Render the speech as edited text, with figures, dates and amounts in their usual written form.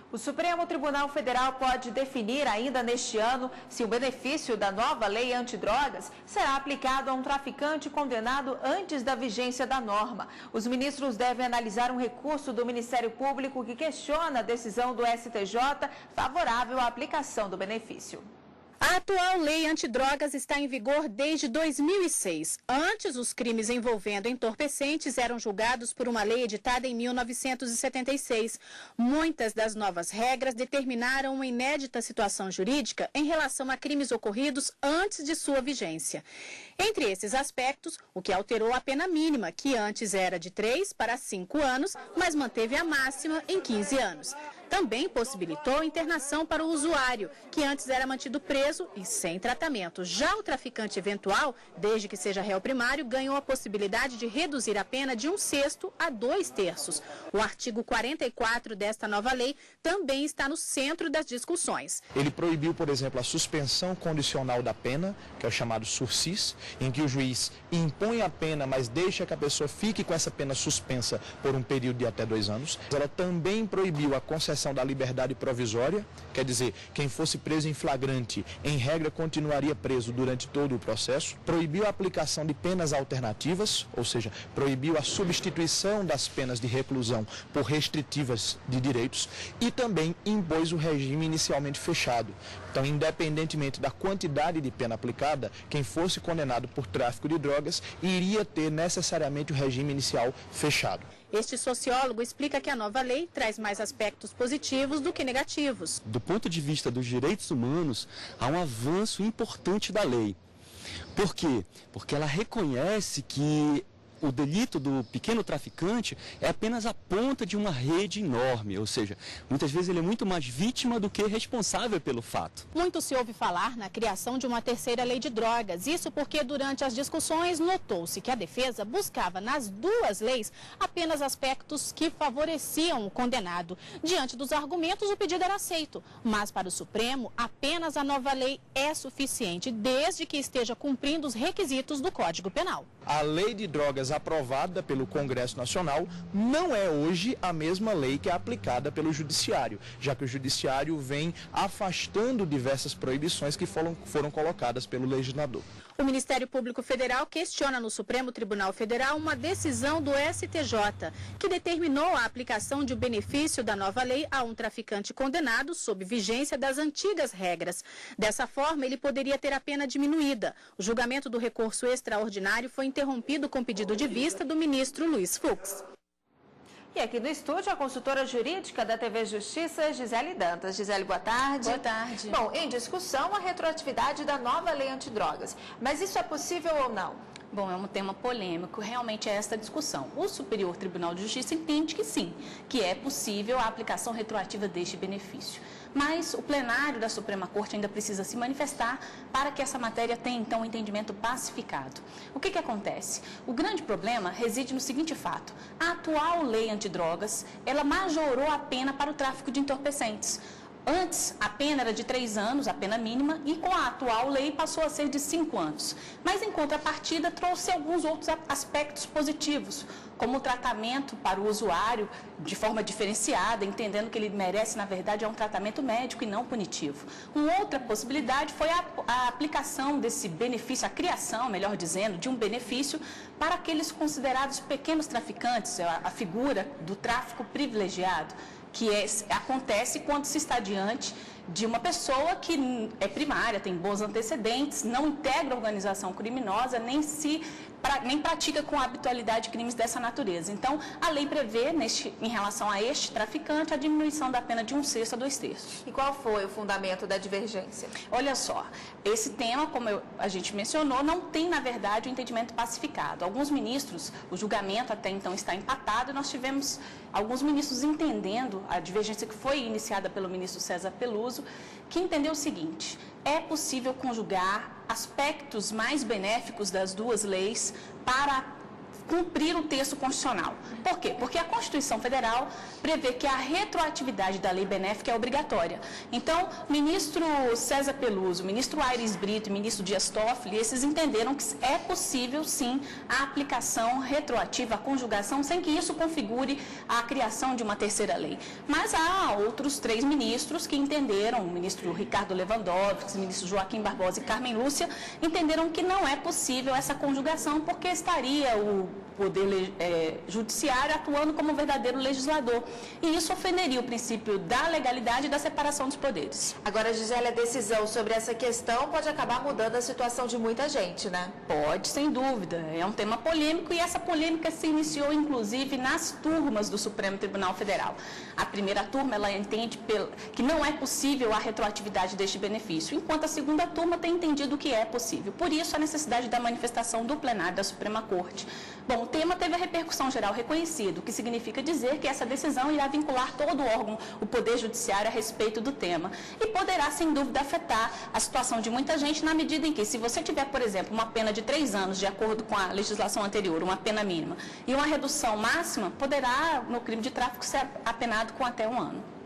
O Supremo Tribunal Federal pode definir ainda neste ano se o benefício da nova lei antidrogas será aplicado a um traficante condenado antes da vigência da norma. Os ministros devem analisar um recurso do Ministério Público que questiona a decisão do STJ favorável à aplicação do benefício. A atual lei antidrogas está em vigor desde 2006. Antes, os crimes envolvendo entorpecentes eram julgados por uma lei editada em 1976. Muitas das novas regras determinaram uma inédita situação jurídica em relação a crimes ocorridos antes de sua vigência. Entre esses aspectos, o que alterou a pena mínima, que antes era de 3 para 5 anos, mas manteve a máxima em 15 anos. Também possibilitou internação para o usuário, que antes era mantido preso e sem tratamento. Já o traficante eventual, desde que seja réu primário, ganhou a possibilidade de reduzir a pena de 1/6 a 2/3. O artigo 44 desta nova lei também está no centro das discussões. Ele proibiu, por exemplo, a suspensão condicional da pena, que é o chamado sursis, em que o juiz impõe a pena, mas deixa que a pessoa fique com essa pena suspensa por um período de até 2 anos. Ela também proibiu a concessão da liberdade provisória, quer dizer, quem fosse preso em flagrante, em regra, continuaria preso durante todo o processo. Proibiu a aplicação de penas alternativas, ou seja, proibiu a substituição das penas de reclusão por restritivas de direitos e também impôs o regime inicialmente fechado. Então, independentemente da quantidade de pena aplicada, quem fosse condenado por tráfico de drogas iria ter necessariamente o regime inicial fechado. Este sociólogo explica que a nova lei traz mais aspectos positivos do que negativos. Do ponto de vista dos direitos humanos, há um avanço importante da lei. Por quê? Porque ela reconhece que o delito do pequeno traficante é apenas a ponta de uma rede enorme, ou seja, muitas vezes ele é muito mais vítima do que responsável pelo fato. Muito se ouve falar na criação de uma terceira lei de drogas, isso porque durante as discussões notou-se que a defesa buscava nas duas leis apenas aspectos que favoreciam o condenado. Diante dos argumentos, o pedido era aceito, mas para o Supremo, apenas a nova lei é suficiente, desde que esteja cumprindo os requisitos do Código Penal. A lei de drogas aprovada pelo Congresso Nacional não é hoje a mesma lei que é aplicada pelo Judiciário, já que o Judiciário vem afastando diversas proibições que foram colocadas pelo legislador. O Ministério Público Federal questiona no Supremo Tribunal Federal uma decisão do STJ, que determinou a aplicação de um benefício da nova lei a um traficante condenado sob vigência das antigas regras. Dessa forma, ele poderia ter a pena diminuída. O julgamento do recurso extraordinário foi interrompido com pedido de vista do ministro Luiz Fux. E aqui no estúdio, a consultora jurídica da TV Justiça, Gisele Dantas. Gisele, boa tarde. Boa tarde. Bom, em discussão, a retroatividade da nova lei antidrogas. Mas isso é possível ou não? Bom, é um tema polêmico, realmente é esta discussão. O Superior Tribunal de Justiça entende que sim, que é possível a aplicação retroativa deste benefício. Mas o plenário da Suprema Corte ainda precisa se manifestar para que essa matéria tenha, então, um entendimento pacificado. O que acontece? O grande problema reside no seguinte fato. A atual lei antidrogas, ela majorou a pena para o tráfico de entorpecentes. Antes, a pena era de 3 anos, a pena mínima, e com a atual lei passou a ser de 5 anos. Mas, em contrapartida, trouxe alguns outros aspectos positivos, como o tratamento para o usuário de forma diferenciada, entendendo que ele merece, na verdade, um tratamento médico e não punitivo. Uma outra possibilidade foi a aplicação desse benefício, a criação, melhor dizendo, de um benefício para aqueles considerados pequenos traficantes, a figura do tráfico privilegiado, que acontece quando se está diante de uma pessoa que é primária, tem bons antecedentes, não integra organização criminosa, nem pratica com habitualidade crimes dessa natureza. Então, a lei prevê, em relação a este traficante, a diminuição da pena de 1/6 a 2/3. E qual foi o fundamento da divergência? Olha só, esse tema, como a gente mencionou, não tem, na verdade, o entendimento pacificado. Alguns ministros, o julgamento até então está empatado, e nós tivemos alguns ministros entendendo a divergência que foi iniciada pelo ministro César Peluso, que entendeu o seguinte: é possível conjugar aspectos mais benéficos das duas leis para cumprir o texto constitucional. Por quê? Porque a Constituição Federal prevê que a retroatividade da lei benéfica é obrigatória. Então, ministro César Peluso, ministro Aires Brito e ministro Dias Toffoli, esses entenderam que é possível, sim, a aplicação retroativa, a conjugação, sem que isso configure a criação de uma terceira lei. Mas há outros 3 ministros que entenderam, o ministro Ricardo Lewandowski, o ministro Joaquim Barbosa e Carmen Lúcia, entenderam que não é possível essa conjugação, porque estaria o Poder Judiciário atuando como verdadeiro legislador. E isso ofenderia o princípio da legalidade e da separação dos poderes. Agora, Gisele, a decisão sobre essa questão pode acabar mudando a situação de muita gente, né? Pode, sem dúvida. É um tema polêmico e essa polêmica se iniciou, inclusive, nas turmas do Supremo Tribunal Federal. A primeira turma, ela entende que não é possível a retroatividade deste benefício, enquanto a segunda turma tem entendido que é possível. Por isso, a necessidade da manifestação do plenário da Suprema Corte. Bom, o tema teve a repercussão geral reconhecida, o que significa dizer que essa decisão irá vincular todo o órgão, o Poder Judiciário, a respeito do tema. E poderá, sem dúvida, afetar a situação de muita gente na medida em que, se você tiver, por exemplo, uma pena de 3 anos, de acordo com a legislação anterior, uma pena mínima, e uma redução máxima, poderá, no crime de tráfico, ser apenado com até 1 ano.